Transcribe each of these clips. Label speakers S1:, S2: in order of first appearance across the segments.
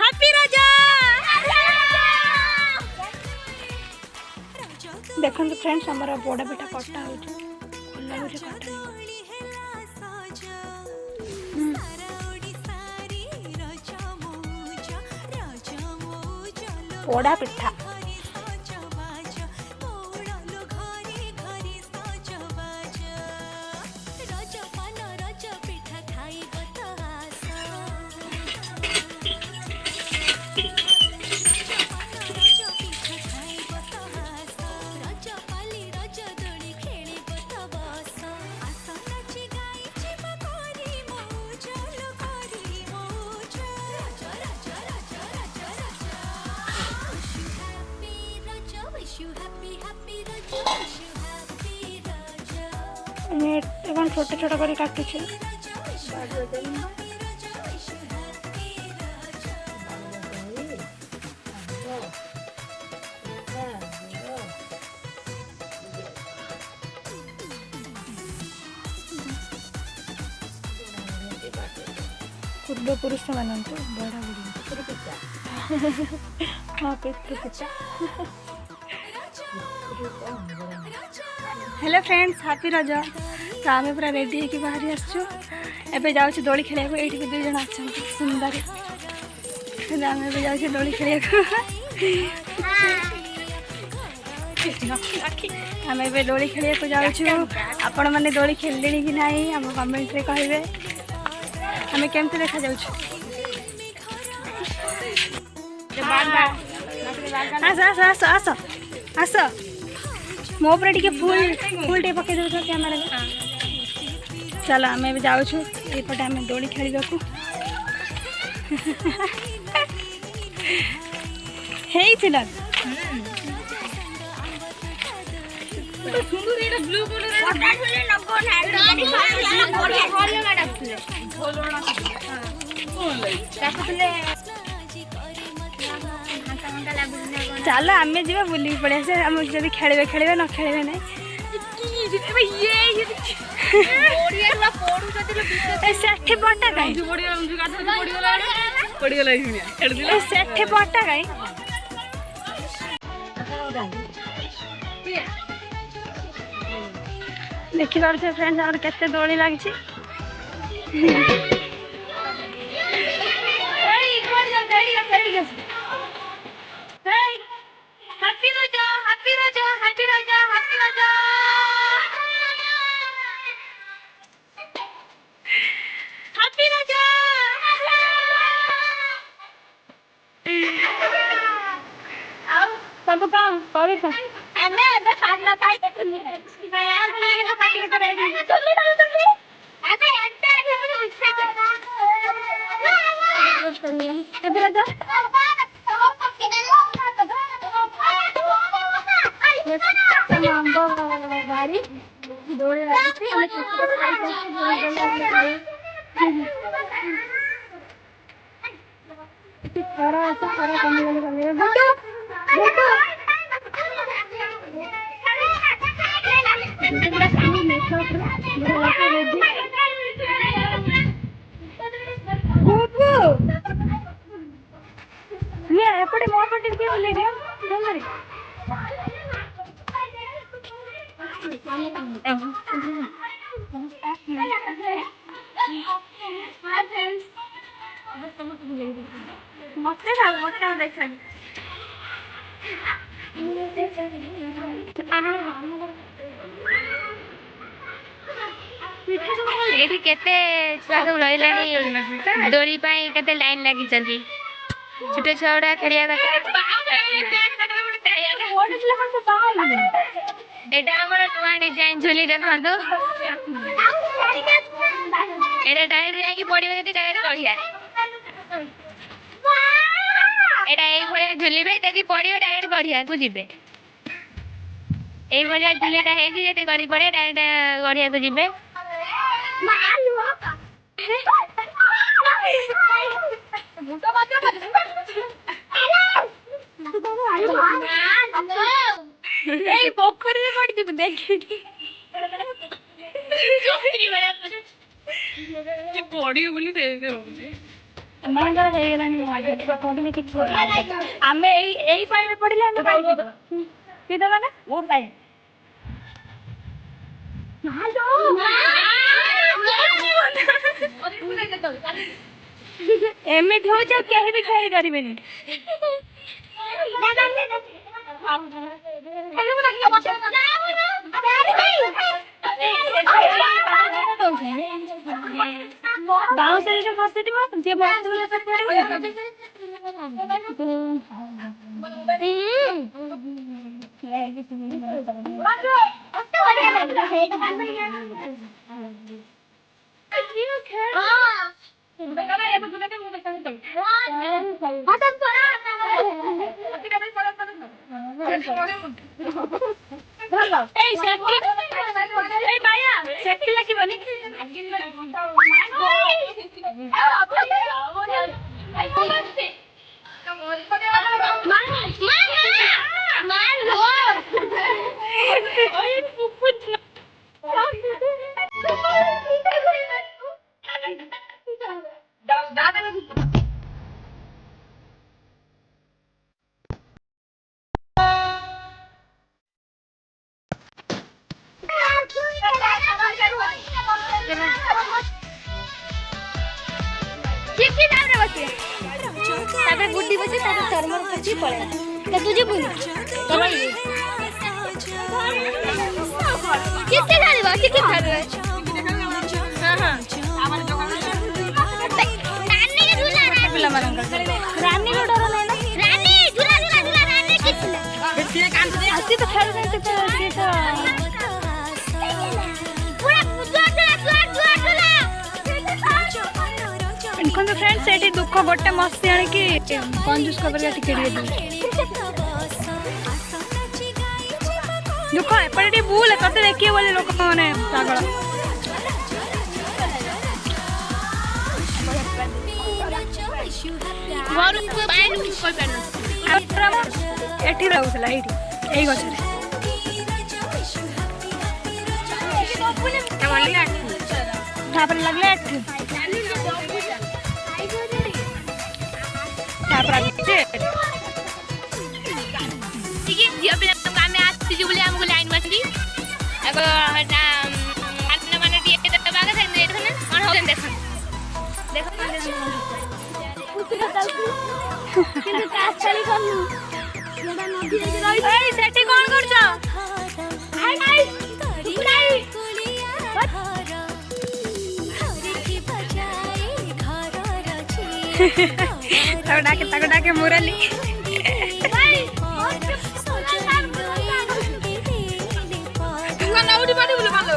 S1: Happy रजा देखो friends हमारा बड़ा बेटा कटा हो पोड़ा पिठा छोटे छोटे कर काटुचे पूर्व पुरुष मान बड़ा हाँ हेलो फ्रेंड्स हैप्पी रज तो आम पूरा रेडी होकर बाहरी आसचु एबे जाऊँ दोली खेल ये दुई जन अच्छा सुंदर आम ए जाऊँ दोली खेल आम ए दोली खेल जाऊँ आपण मैंने दोली खेलिले कि ना आम कमेंट रे कहे आम केमती देखा जाऊँ आस आस आस आस मो पर टे फुल फुल टे पकई दे कैमेरा चलो आम ए जाऊँ ये आम दोली खेल चलो आम जी बुल पड़े आसे आम जब खेल खेल न खेल ना सेठी बटा कहीं सेठी बटा कहीं देखी पारे फ्रेंड्स और केते दोली लगी सब काम कर एपटे मो पटे के ले रे जल्दी मते ना मते देखन
S2: एठी केते छुआ सब रहिलानी दोली पाई केते लाइन लागी चली छोटे छोड़ा खेलिया एटा हमर नवा डिजाइन झोली देखंतो एटा डायरेक्ट जाई पड़िबे केते डायरेक्ट बढ़िया एटा एई भले झोलीबे तेती पड़िबे डायरेक्ट बढ़िया को जिबे एई भले झोलीटा हेजी जेते करी पड़े डायरेक्ट बढ़िया को जिबे मुटा बाजा ए पोखरी रे पड़ी तू देखिटी ये बॉडी बोली दे दे
S1: ଆମମାନଙ୍କର ହେଇଗଲାଣି ଆମେ ଏଇ ପାଣିରେ ପଡ଼ିଲେ ଆମେ ପାଇଯିବୁ କି ଦେବା ନା ମୁଁ ପାଇ ଏମିତି ହଉଛି ଆଉ କେହି ବି ଖେଳି ପାରିବେନି। ବାଉଁଶରେ ବସିଥିବ ଯିଏ ସେଠି ଲାଗିବନି बुढ़ी बचे चर्म पची पड़े तुझे बोल कितने डालवा कितने डालवा हां हां रानी के झूला पिला मारंगा रानी रो डर नहीं ना रानी झूला झूला झूला रानी कितने बेटिए कान दे आती तो खेल रहे थे पूरा झूला झूला इनको तो फ्रेंड्स सेठी दुख गोटे मस्ती आने की कंजूस खबर का टिकट दे दुख एपटे भूल तते देखिए बोले लोक माने पागल घर को बाय नु कोइ पेन एठी रहउतला एठी एई गछरे तापर लगले एठी झील पे आमे आसी बोले हमको लाइन बसली एगो माने माने दिए तो बागा से देखो ना कौन हो देखो কিন্তু কাজ চালি করলু যেটা নদী রে রই এই সেটি কোন করছ আই নাই কুকুরাই তাকে ডাকে মুরালি নাউডি পানি বলে ভালো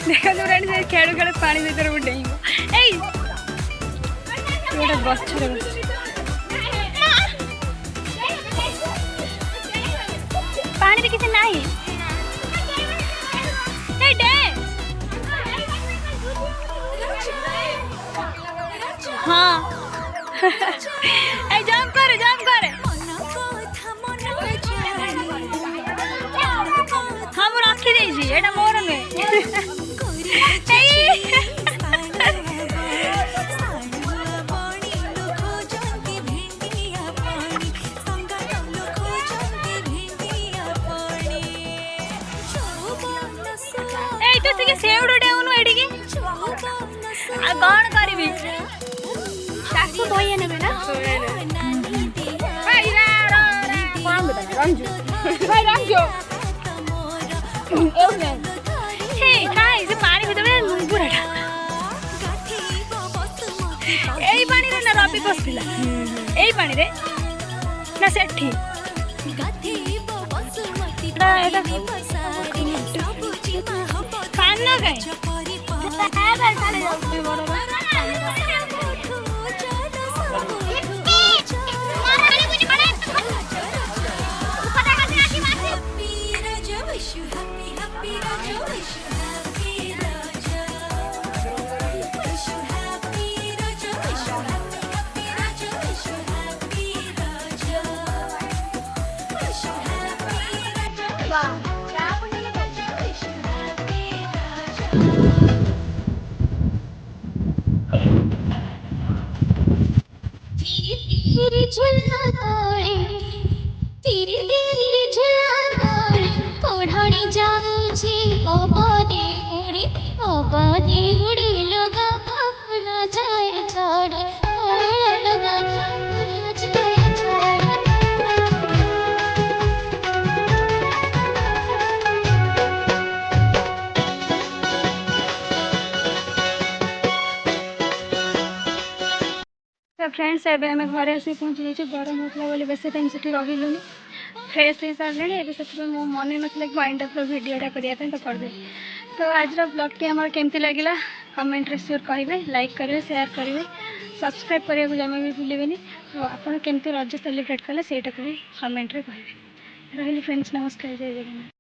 S1: देखो फ्रेंड्स खेल खेल पानी भीतर वो डेइंग एई गोटे गछरे पानी रे किछ नाही ए डे हां ए जंप करे हम रखी दे जी एटा मोर में सेवड़े उनु एडी की आ कौन करबी सासु धोइए नेबे ना ରଞ୍ଜୁ ଭାଇ ରଞ୍ଜୁ ହେଇ ଖାଇ ସେ ପାଣି ଭିତରେ ବୁଢ଼ାଟା ଏଇ ପାଣିରେ ନା ରବି ବସିଥିଲା ଏଇ ପାଣିରେ ନା ସେଠି ପାନ କାଇଁ
S3: तेरी झुलना तोड़े तेरी तेरी झुलना तोड़े कोढ़ानी जाऊँची ओबादे उड़ी लगा फूला जाए छोड़ लगा फूला जाए छोड़
S1: तो फ्रेंड्स एवं आम घर आस पहुँची जाइए गरम होता बोली बेस टाइम से रही फ्रेश हो सारे एवं मो मन ना माइंड अफ भिडटा करने तो करदे तो आज ब्लॉगटी आम केमती लगे कमेंट श्योर करेंगे लाइक करेंगे शेयर करेंगे सब्सक्राइब करने को जमा भी भूलें तो आपड़ केमती रज सेलिब्रेट कले से कमेंट रे कहे रही फ्रेंड्स नमस्कार जय जगन्नाथ।